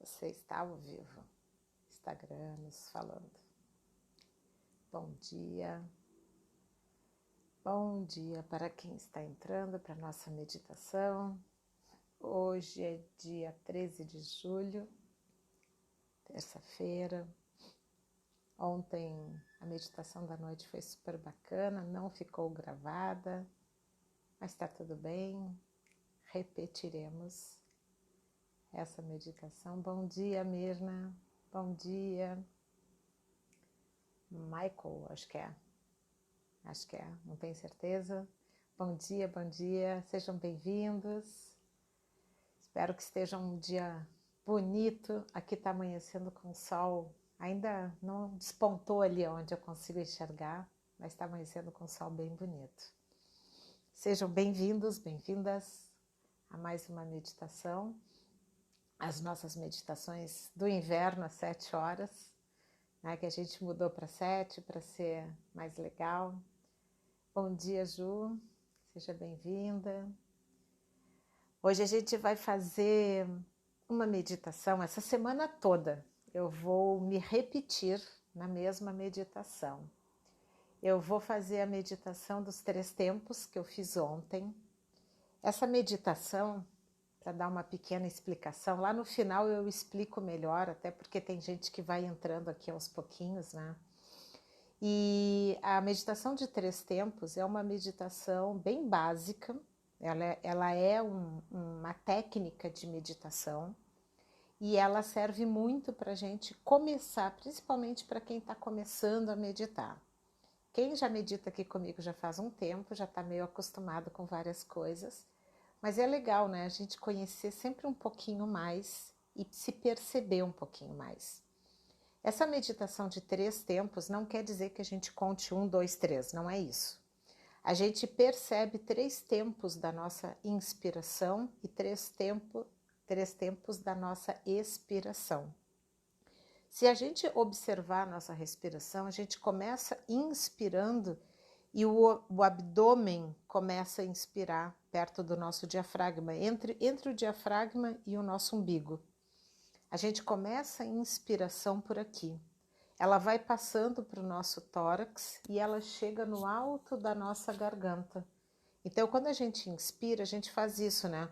Você está ao vivo. Instagram nos falando. Bom dia. Bom dia para quem está entrando para a nossa meditação. Hoje é dia 13 de julho, terça-feira. Ontem a meditação da noite foi super bacana, não ficou gravada, mas está tudo bem. Repetiremos essa meditação. Bom dia, Mirna. Bom dia. Michael, acho que é, não tenho certeza. Bom dia, sejam bem-vindos. Espero que esteja um dia bonito. Aqui está amanhecendo com o sol, ainda não despontou ali onde eu consigo enxergar, mas está amanhecendo com o sol bem bonito. Sejam bem-vindos, bem-vindas a mais uma meditação. As nossas meditações do inverno às 7 horas, né, que a gente mudou para 7 para ser mais legal. Bom dia, Ju, seja bem-vinda. Hoje a gente vai fazer uma meditação, essa semana toda eu vou me repetir na mesma meditação. Eu vou fazer a meditação dos 3 tempos que eu fiz ontem. Essa meditação, para dar uma pequena explicação, lá no final eu explico melhor, até porque tem gente que vai entrando aqui aos pouquinhos, né? E a meditação de 3 tempos é uma meditação bem básica, ela é uma técnica de meditação e ela serve muito para a gente começar, principalmente para quem está começando a meditar. Quem já medita aqui comigo já faz um tempo, já está meio acostumado com várias coisas, mas é legal, né? A gente conhecer sempre um pouquinho mais e se perceber um pouquinho mais. Essa meditação de 3 tempos não quer dizer que a gente conte 1, 2, 3, não é isso. A gente percebe 3 tempos da nossa inspiração e 3 tempos da nossa expiração. Se a gente observar a nossa respiração, a gente começa inspirando e o abdômen começa a inspirar perto do nosso diafragma, entre o diafragma e o nosso umbigo. A gente começa a inspiração por aqui. Ela vai passando para o nosso tórax e ela chega no alto da nossa garganta. Então, quando a gente inspira, a gente faz isso, né?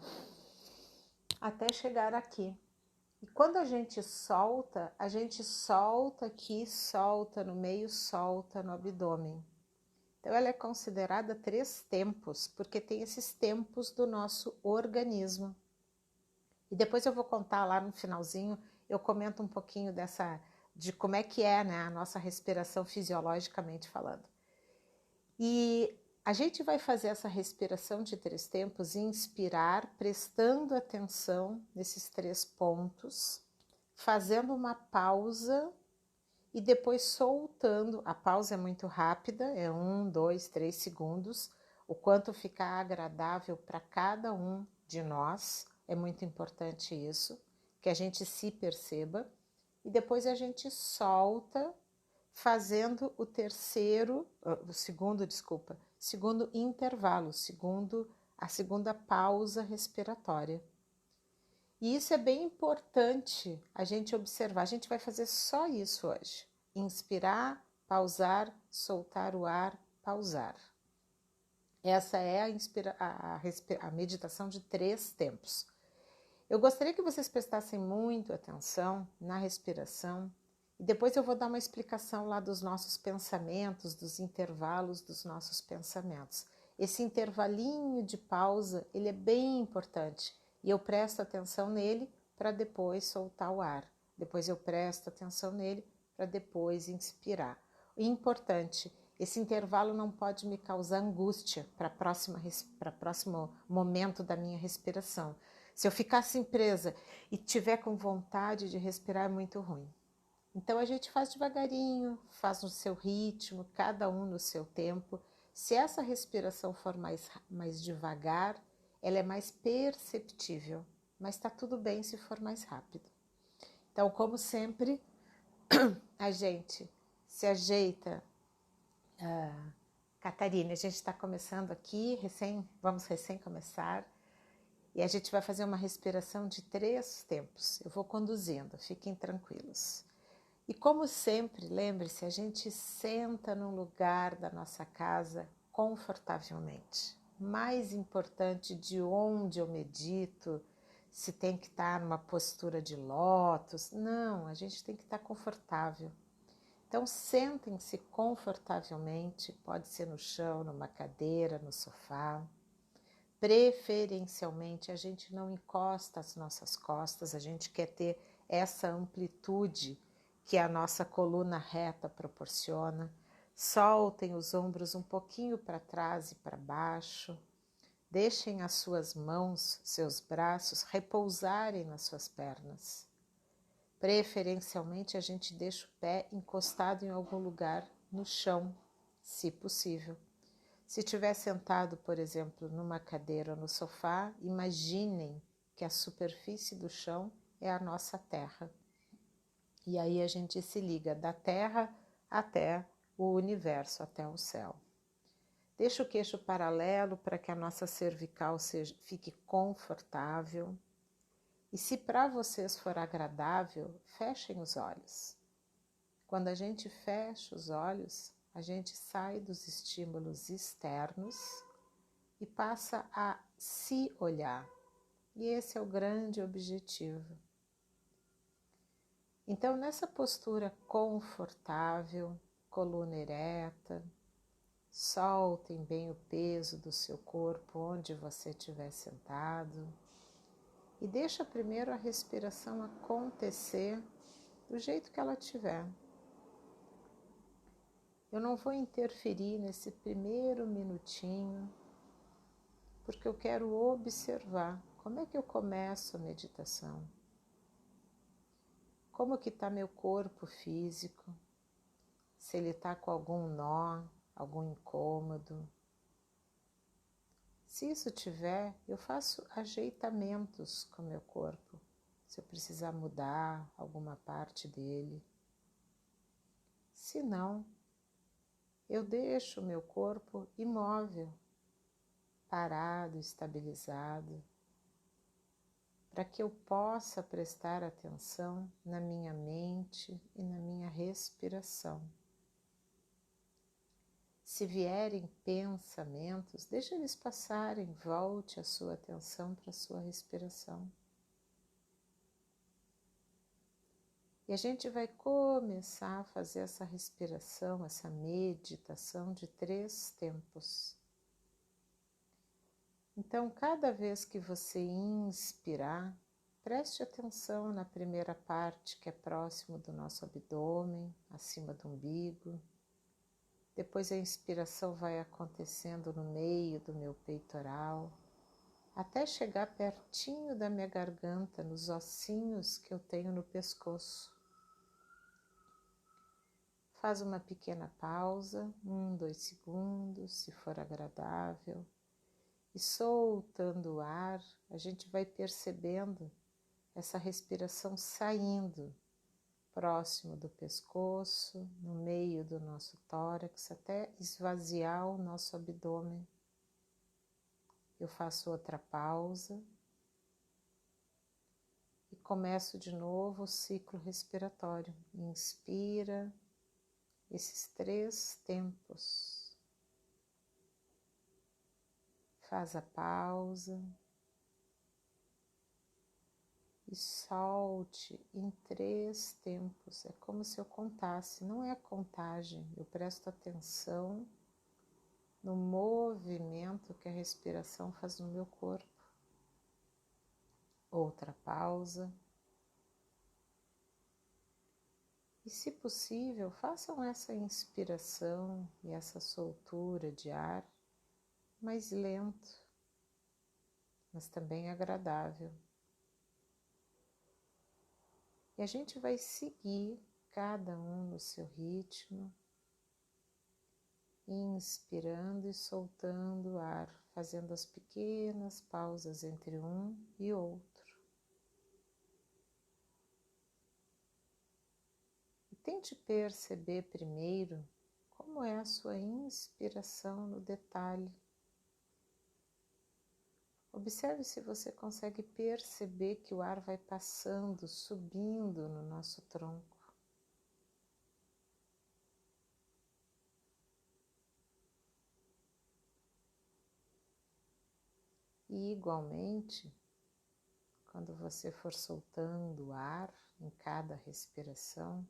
Até chegar aqui. E quando a gente solta aqui, solta no meio, solta no abdômen. Então, ela é considerada 3 tempos, porque tem esses tempos do nosso organismo. E depois eu vou contar lá no finalzinho, eu comento um pouquinho de como é que é, né, a nossa respiração fisiologicamente falando. E a gente vai fazer essa respiração de 3 tempos, inspirar, prestando atenção nesses 3 pontos, fazendo uma pausa e depois soltando. A pausa é muito rápida, é 1, 2, 3 segundos, o quanto ficar agradável para cada um de nós. É muito importante isso, que a gente se perceba. E depois a gente solta, fazendo segundo intervalo, a segunda pausa respiratória. E isso é bem importante a gente observar. A gente vai fazer só isso hoje. Inspirar, pausar, soltar o ar, pausar. Essa é a meditação de 3 tempos. Eu gostaria que vocês prestassem muito atenção na respiração e depois eu vou dar uma explicação lá dos nossos pensamentos, dos intervalos dos nossos pensamentos. Esse intervalinho de pausa, ele é bem importante e eu presto atenção nele para depois soltar o ar. Depois eu presto atenção nele para depois inspirar. E importante, esse intervalo não pode me causar angústia para o próximo momento da minha respiração. Se eu ficar assim presa e tiver com vontade de respirar, é muito ruim. Então a gente faz devagarinho, faz no seu ritmo, cada um no seu tempo. Se essa respiração for mais devagar, ela é mais perceptível, mas está tudo bem se for mais rápido. Então, como sempre, a gente se ajeita. Catarina, a gente está começando aqui, vamos recém começar. E a gente vai fazer uma respiração de 3 tempos. Eu vou conduzindo, fiquem tranquilos. E como sempre, lembre-se, a gente senta num lugar da nossa casa confortavelmente. Mais importante de onde eu medito, se tem que estar numa postura de lótus. Não, a gente tem que estar confortável. Então, sentem-se confortavelmente, pode ser no chão, numa cadeira, no sofá. Preferencialmente, a gente não encosta as nossas costas, a gente quer ter essa amplitude que a nossa coluna reta proporciona. Soltem os ombros um pouquinho para trás e para baixo. Deixem as suas mãos, seus braços repousarem nas suas pernas. Preferencialmente, a gente deixa o pé encostado em algum lugar no chão, se possível. Se estiver sentado, por exemplo, numa cadeira ou no sofá, imaginem que a superfície do chão é a nossa terra. E aí a gente se liga da terra até o universo, até o céu. Deixa o queixo paralelo para que a nossa cervical fique confortável. E se para vocês for agradável, fechem os olhos. Quando a gente fecha os olhos, a gente sai dos estímulos externos e passa a se olhar. E esse é o grande objetivo. Então, nessa postura confortável, coluna ereta, soltem bem o peso do seu corpo onde você estiver sentado. E deixa primeiro a respiração acontecer do jeito que ela tiver. Eu não vou interferir nesse primeiro minutinho, porque eu quero observar como é que eu começo a meditação. Como que está meu corpo físico, se ele está com algum nó, algum incômodo. Se isso tiver, eu faço ajeitamentos com o meu corpo, se eu precisar mudar alguma parte dele. Se não, eu deixo o meu corpo imóvel, parado, estabilizado, para que eu possa prestar atenção na minha mente e na minha respiração. Se vierem pensamentos, deixe eles passarem, volte a sua atenção para a sua respiração. E a gente vai começar a fazer essa respiração, essa meditação de 3 tempos. Então, cada vez que você inspirar, preste atenção na primeira parte que é próximo do nosso abdômen, acima do umbigo. Depois a inspiração vai acontecendo no meio do meu peitoral, até chegar pertinho da minha garganta, nos ossinhos que eu tenho no pescoço. Faz uma pequena pausa, 1, 2 segundos, se for agradável. E soltando o ar, a gente vai percebendo essa respiração saindo próximo do pescoço, no meio do nosso tórax, até esvaziar o nosso abdômen. Eu faço outra pausa e começo de novo o ciclo respiratório. Inspira esses 3 tempos. Faz a pausa e solte em 3 tempos. É como se eu contasse, não é contagem, eu presto atenção no movimento que a respiração faz no meu corpo. Outra pausa. E, se possível, façam essa inspiração e essa soltura de ar mais lento, mas também agradável. E a gente vai seguir cada um no seu ritmo, inspirando e soltando o ar, fazendo as pequenas pausas entre um e outro. E tente perceber primeiro como é a sua inspiração no detalhe. Observe se você consegue perceber que o ar vai passando, subindo no nosso tronco. E igualmente, quando você for soltando o ar em cada respiração,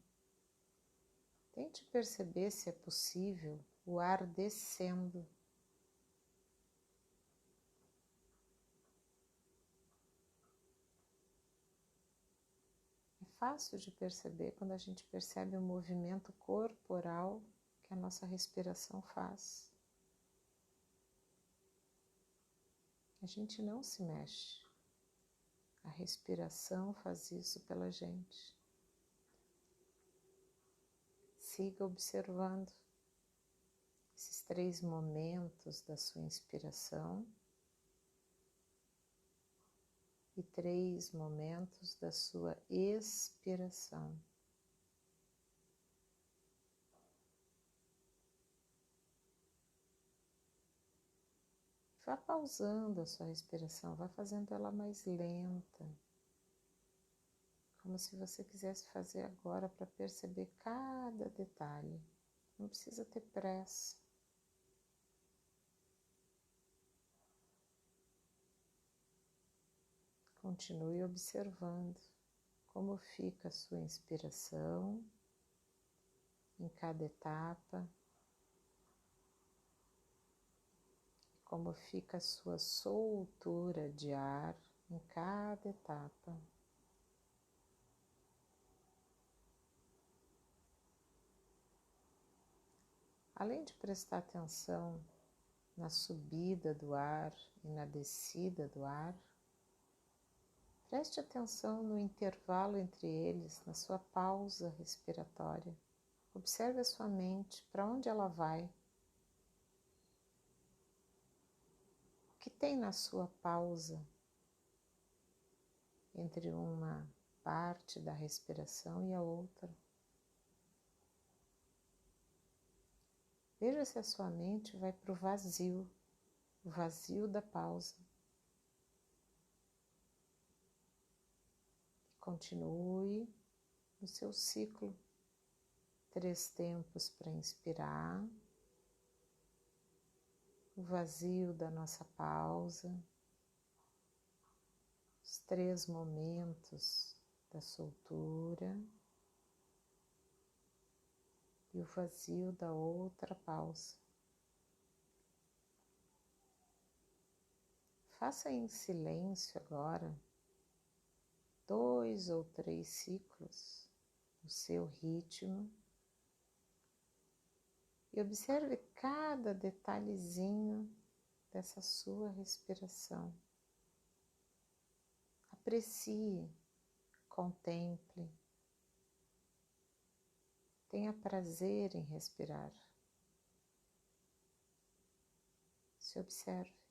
tente perceber se é possível o ar descendo. É fácil de perceber quando a gente percebe o movimento corporal que a nossa respiração faz. A gente não se mexe. A respiração faz isso pela gente. Siga observando esses 3 momentos da sua inspiração e 3 momentos da sua expiração. Vá pausando a sua respiração, vá fazendo ela mais lenta, como se você quisesse fazer agora para perceber cada detalhe. Não precisa ter pressa. Continue observando como fica a sua inspiração em cada etapa, como fica a sua soltura de ar em cada etapa. Além de prestar atenção na subida do ar e na descida do ar, preste atenção no intervalo entre eles, na sua pausa respiratória. Observe a sua mente, para onde ela vai. O que tem na sua pausa entre uma parte da respiração e a outra? Veja se a sua mente vai para o vazio da pausa. Continue no seu ciclo. 3 tempos para inspirar, o vazio da nossa pausa, os 3 momentos da soltura e o vazio da outra pausa. Faça em silêncio agora 2 ou 3 ciclos no seu ritmo e observe cada detalhezinho dessa sua respiração. Aprecie, contemple, tenha prazer em respirar. Se observe.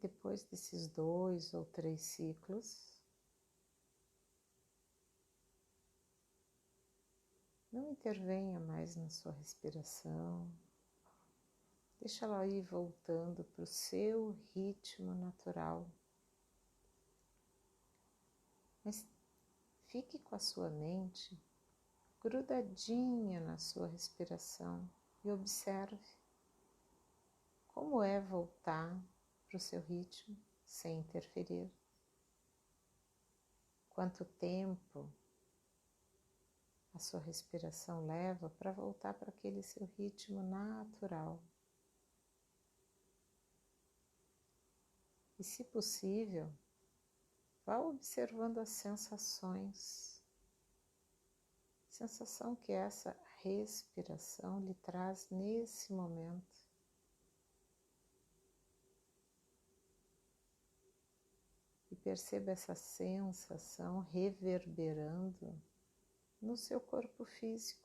Depois desses 2 ou 3 ciclos, não intervenha mais na sua respiração, deixa ela ir voltando para o seu ritmo natural. Mas fique com a sua mente grudadinha na sua respiração e observe como é voltar para o seu ritmo sem interferir. Quanto tempo a sua respiração leva para voltar para aquele seu ritmo natural. E, se possível, vá observando as sensações. Sensação que essa respiração lhe traz nesse momento. perceba essa sensação reverberando no seu corpo físico.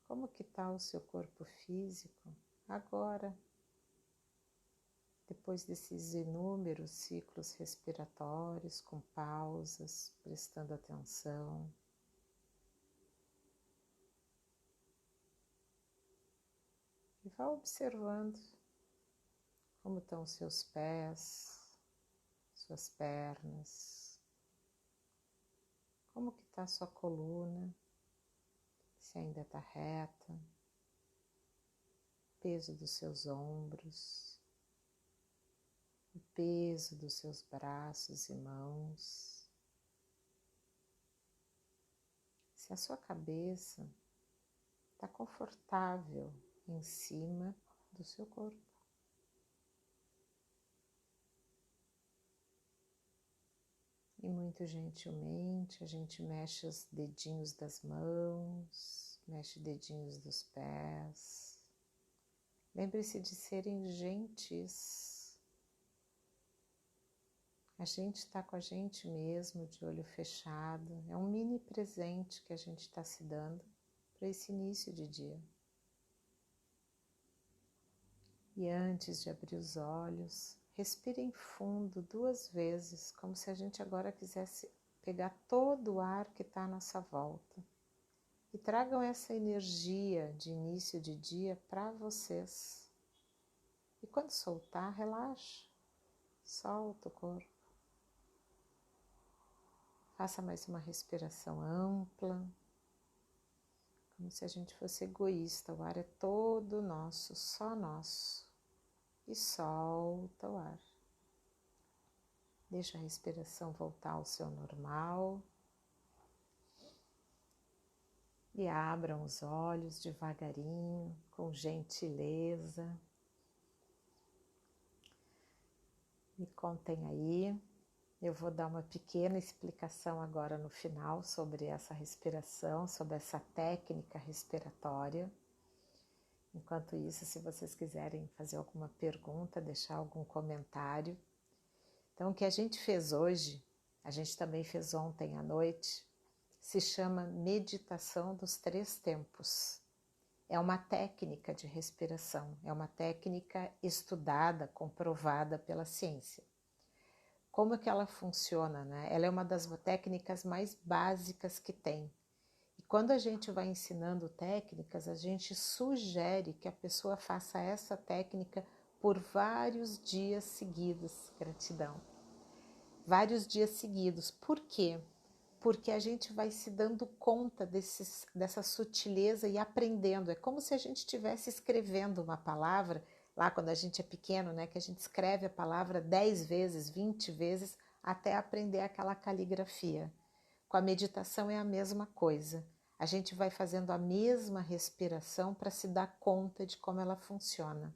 Como que está o seu corpo físico agora, depois desses inúmeros ciclos respiratórios, com pausas, prestando atenção? E vá observando como estão os seus pés, suas pernas, como que está a sua coluna, se ainda está reta, o peso dos seus ombros, o peso dos seus braços e mãos, se a sua cabeça está confortável em cima do seu corpo. E muito gentilmente a gente mexe os dedinhos das mãos, mexe dedinhos dos pés. Lembre-se de serem gentis. A gente está com a gente mesmo, de olho fechado. É um mini presente que a gente está se dando para esse início de dia. E antes de abrir os olhos, respirem fundo 2 vezes, como se a gente agora quisesse pegar todo o ar que está à nossa volta. E tragam essa energia de início de dia para vocês. E quando soltar, relaxa, solta o corpo. Faça mais uma respiração ampla, como se a gente fosse egoísta. O ar é todo nosso, só nosso. E solta o ar. Deixa a respiração voltar ao seu normal. E abram os olhos devagarinho, com gentileza. Me contem aí. Eu vou dar uma pequena explicação agora no final sobre essa respiração, sobre essa técnica respiratória. Enquanto isso, se vocês quiserem fazer alguma pergunta, deixar algum comentário. Então, o que a gente fez hoje, a gente também fez ontem à noite, se chama meditação dos 3 tempos. É uma técnica de respiração, é uma técnica estudada, comprovada pela ciência. Como é que ela funciona, né? Ela é uma das técnicas mais básicas que tem. E quando a gente vai ensinando técnicas, a gente sugere que a pessoa faça essa técnica por vários dias seguidos. Gratidão. Vários dias seguidos. Por quê? Porque a gente vai se dando conta dessa sutileza e aprendendo. É como se a gente estivesse escrevendo uma palavra, lá quando a gente é pequeno, né, que a gente escreve a palavra 10 vezes, 20 vezes, até aprender aquela caligrafia. Com a meditação é a mesma coisa. A gente vai fazendo a mesma respiração para se dar conta de como ela funciona.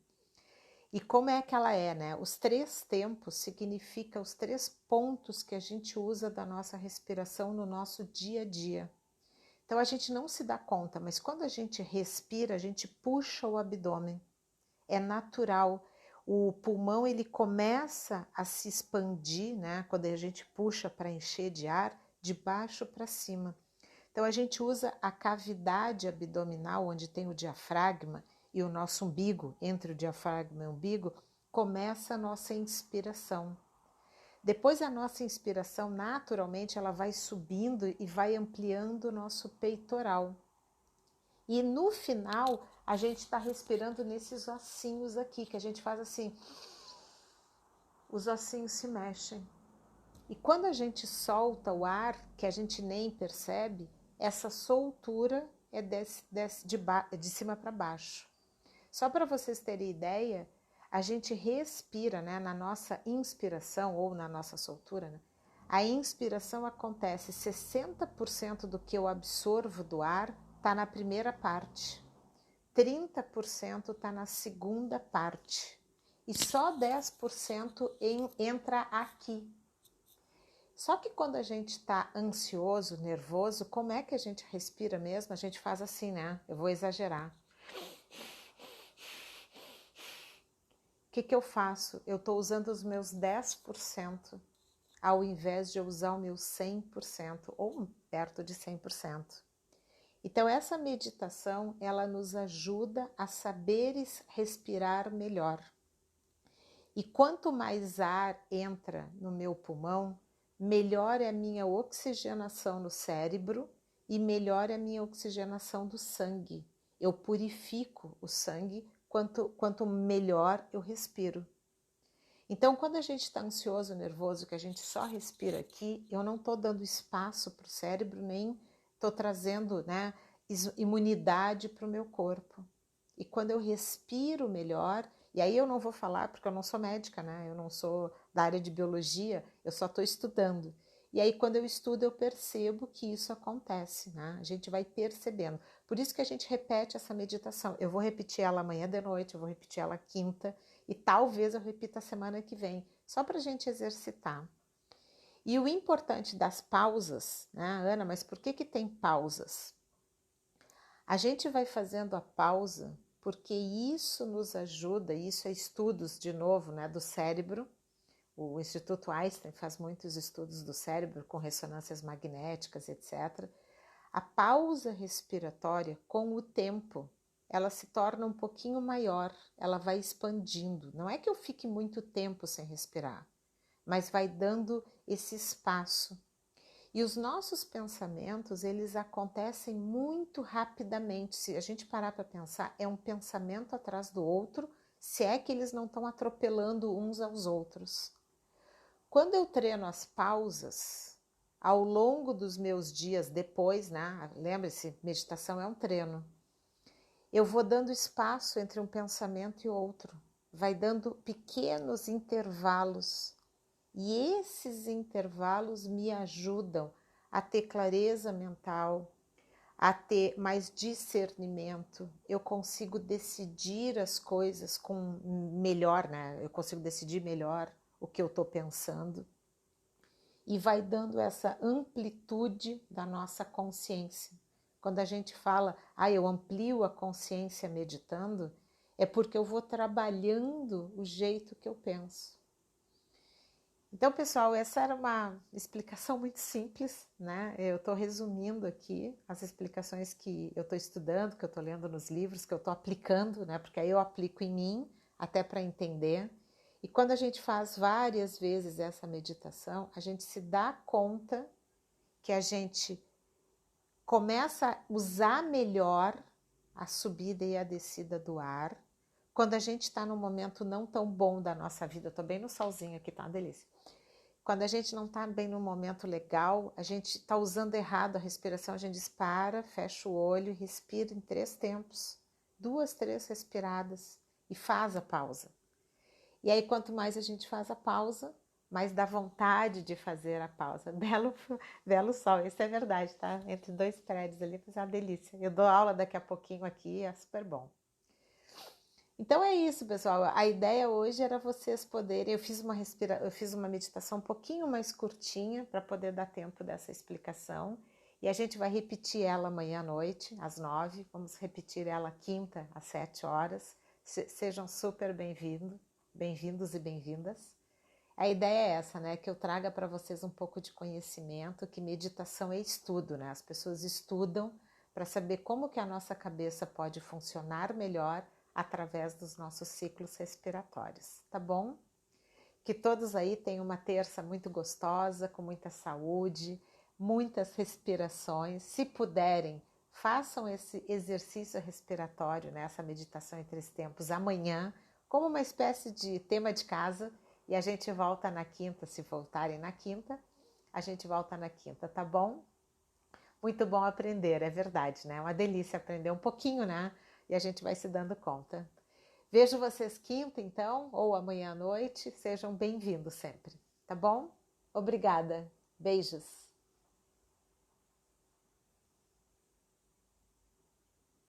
E como é que ela é, né? Os 3 tempos significa os 3 pontos que a gente usa da nossa respiração no nosso dia a dia. Então a gente não se dá conta, mas quando a gente respira, a gente puxa o abdômen. É natural. O pulmão ele começa a se expandir, né? Quando a gente puxa para encher de ar, de baixo para cima. Então a gente usa a cavidade abdominal, onde tem o diafragma, e o nosso umbigo, entre o diafragma e o umbigo, começa a nossa inspiração. Depois a nossa inspiração, naturalmente, ela vai subindo e vai ampliando o nosso peitoral. E no final, a gente está respirando nesses ossinhos aqui, que a gente faz assim, os ossinhos se mexem. E quando a gente solta o ar, que a gente nem percebe, essa soltura é de cima para baixo. Só para vocês terem ideia, a gente respira, né, na nossa inspiração ou na nossa soltura, né, a inspiração acontece 60% do que eu absorvo do ar está na primeira parte, 30% está na segunda parte e só 10% entra aqui. Só que quando a gente está ansioso, nervoso, como é que a gente respira mesmo? A gente faz assim, né? Eu vou exagerar. que eu faço? Eu estou usando os meus 10% ao invés de eu usar o meu 100% ou perto de 100%. Então essa meditação, ela nos ajuda a saber respirar melhor. E quanto mais ar entra no meu pulmão, melhor é a minha oxigenação no cérebro e melhor é a minha oxigenação do sangue. Eu purifico o sangue quanto melhor eu respiro. Então, quando a gente está ansioso, nervoso, que a gente só respira aqui, eu não estou dando espaço para o cérebro, nem estou trazendo, né, imunidade para o meu corpo. E quando eu respiro melhor, e aí eu não vou falar porque eu não sou médica, né? Eu não sou da área de biologia, eu só estou estudando. E aí quando eu estudo eu percebo que isso acontece, né? A gente vai percebendo. Por isso que a gente repete essa meditação. Eu vou repetir ela amanhã de noite, eu vou repetir ela quinta e talvez eu repita a semana que vem, só para a gente exercitar. E o importante das pausas, né, Ana, mas por que tem pausas? A gente vai fazendo a pausa porque isso nos ajuda, isso é estudos, de novo, né, do cérebro. O Instituto Einstein faz muitos estudos do cérebro com ressonâncias magnéticas, etc. A pausa respiratória, com o tempo, ela se torna um pouquinho maior, ela vai expandindo. Não é que eu fique muito tempo sem respirar, mas vai dando esse espaço. E os nossos pensamentos, eles acontecem muito rapidamente. Se a gente parar para pensar, é um pensamento atrás do outro, se é que eles não estão atropelando uns aos outros. Quando eu treino as pausas, ao longo dos meus dias depois, né? Lembre-se, meditação é um treino. Eu vou dando espaço entre um pensamento e outro. Vai dando pequenos intervalos. E esses intervalos me ajudam a ter clareza mental, a ter mais discernimento. Eu consigo decidir as coisas com melhor, né? Eu consigo decidir melhor o que eu estou pensando. E vai dando essa amplitude da nossa consciência. Quando a gente fala, eu amplio a consciência meditando, é porque eu vou trabalhando o jeito que eu penso. Então, pessoal, essa era uma explicação muito simples, né? Eu estou resumindo aqui as explicações que eu estou estudando, que eu estou lendo nos livros, que eu estou aplicando, né? Porque aí eu aplico em mim, até para entender. E quando a gente faz várias vezes essa meditação, a gente se dá conta que a gente começa a usar melhor a subida e a descida do ar. Quando a gente está num momento não tão bom da nossa vida, estou bem no solzinho aqui, tá uma delícia. Quando a gente não está bem num momento legal, a gente está usando errado a respiração, a gente dispara, fecha o olho e respira em 3 tempos, 2, 3 respiradas e faz a pausa. E aí quanto mais a gente faz a pausa, mais dá vontade de fazer a pausa. Belo sol, isso é verdade, tá? Entre 2 prédios ali, é uma delícia. Eu dou aula daqui a pouquinho aqui, é super bom. Então é isso, pessoal. A ideia hoje era vocês poderem... Eu fiz uma meditação um pouquinho mais curtinha para poder dar tempo dessa explicação. E a gente vai repetir ela amanhã à noite, às 9. Vamos repetir ela quinta, às 7 horas. Sejam super bem-vindos e bem-vindas. A ideia é essa, né? Que eu traga para vocês um pouco de conhecimento, que meditação é estudo, né? As pessoas estudam para saber como que a nossa cabeça pode funcionar melhor através dos nossos ciclos respiratórios, tá bom? Que todos aí tenham uma terça muito gostosa, com muita saúde, muitas respirações. Se puderem, façam esse exercício respiratório, né? Essa meditação em 3 tempos amanhã, como uma espécie de tema de casa, e a gente volta na quinta, se voltarem na quinta, a gente volta na quinta, tá bom? Muito bom aprender, é verdade, né? É uma delícia aprender um pouquinho, né? E a gente vai se dando conta. Vejo vocês quinta, então, ou amanhã à noite. Sejam bem-vindos sempre, tá bom? Obrigada. Beijos.